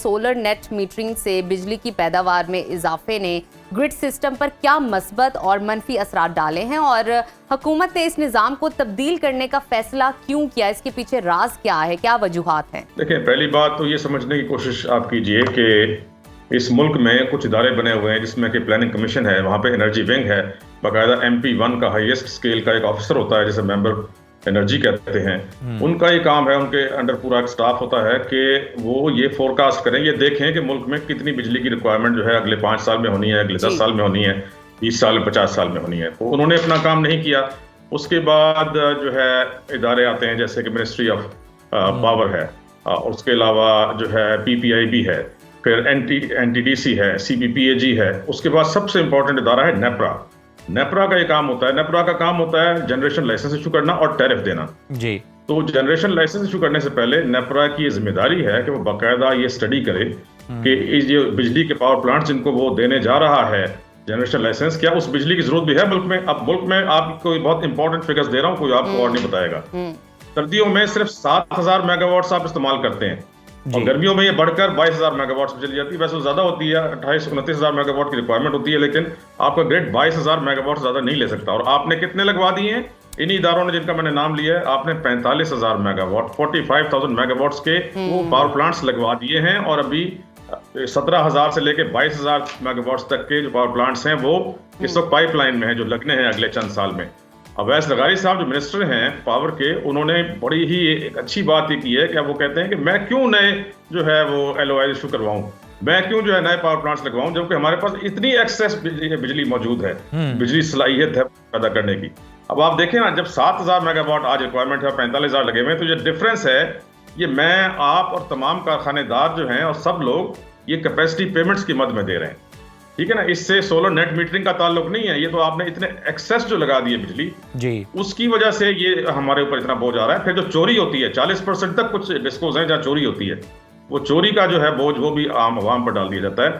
Solar net metering से बिजली की पैदावार में इजाफे ने ग्रिड सिस्टम पर क्या मस्बत और मनफी असरात डाले हैं और हुकूमत ने इस निज़ाम को तब्दील करने का फैसला क्यों किया, इसके पीछे राज क्या है, क्या वजूहात हैं? देखिए, पहली बात तो ये समझने की कोशिश आप कीजिए कि इस मुल्क में कुछ इदारे बने हुए हैं जिसमें कि प्लानिंग कमीशन है, वहाँ पे एनर्जी विंग है, बाकायदा MP1 का हाईएस्ट स्केल का एक ऑफिसर होता है जिसे मेंबर एनर्जी कहते हैं। उनका ये काम है, उनके अंडर पूरा एक स्टाफ होता है कि वो ये फोरकास्ट करें, ये देखें कि मुल्क में कितनी बिजली की रिक्वायरमेंट जो है अगले 5 साल में होनी है, अगले 10 साल में होनी है, 20 साल में, 50 साल में होनी है। तो उन्होंने अपना काम नहीं किया। उसके बाद जो है इदारे आते हैं जैसे कि मिनिस्ट्री ऑफ पावर है, उसके अलावा जो है PPIB है, फिर NTDC है, CPPAG है। उसके बाद सबसे इंपॉर्टेंट इदारा है नेपरा का ये काम होता है। नेपरा का काम होता है जनरेशन लाइसेंस इशू करना और टैरिफ देना जी। तो जनरेशन लाइसेंस इशू करने से पहले नेपरा की ये जिम्मेदारी है कि वो बाकायदा ये स्टडी करे कि इस जो बिजली के पावर प्लांट जिनको वो देने जा रहा है जनरेशन लाइसेंस, क्या उस बिजली की जरूरत भी है मुल्क में। अब मुल्क में आपको बहुत इंपॉर्टेंट फिगर्स दे रहा हूँ, कोई आपको और नहीं बताएगा। सर्दियों में सिर्फ 7,000 मेगावाट आप इस्तेमाल करते हैं और गर्मियों में ये बढ़कर 22,000 मेगावाट पे चली जाती है। वैसे ज्यादा होती है, 28-29,000 मेगावाट की रिक्वायरमेंट होती है, लेकिन आपका ग्रिड 22,000 मेगावाट ज्यादा नहीं ले सकता। और आपने कितने लगवा दिए हैं इन्हीं इदारों ने जिनका मैंने नाम लिया है? आपने 45,000 मेगावाट, 45,000 मेगावाट के वो पावर प्लांट्स लगवा दिए हैं और अभी 17,000 से लेके 22,000 मेगावाट तक के जो पावर प्लांट्स हैं वो इस वक्त पाइपलाइन में है, जो लगने हैं अगले चंद साल में। अवैस लगारी साहब जो मिनिस्टर हैं पावर के, उन्होंने बड़ी ही एक अच्छी बात ये की है कि वो कहते हैं कि मैं क्यों नए जो है वो LOI इशू करवाऊं, मैं क्यों जो है नए पावर प्लांट्स लगवाऊं, जबकि हमारे पास इतनी एक्सेस बिजली मौजूद है, बिजली सलाहियत है पैदा करने की। अब आप देखें ना, जब 7,000 मेगावाट आज रिक्वायरमेंट है, 45,000 लगे हुए हैं, तो ये डिफरेंस है, ये मैं, आप और तमाम कारखानेदार जो हैं और सब लोग ये कैपेसिटी पेमेंट्स की मद में दे रहे हैं, ठीक है ना। इससे सोलर नेट मीटरिंग का ताल्लुक नहीं है, ये तो आपने इतने एक्सेस जो लगा दिए बिजली जी, उसकी वजह से ये हमारे ऊपर इतना बोझ आ रहा है। फिर जो चोरी होती है, 40% तक कुछ डिस्कोज हैं जहाँ चोरी होती है, वो चोरी का जो है बोझ वो भी आम आवाम पर डाल दिया जाता है।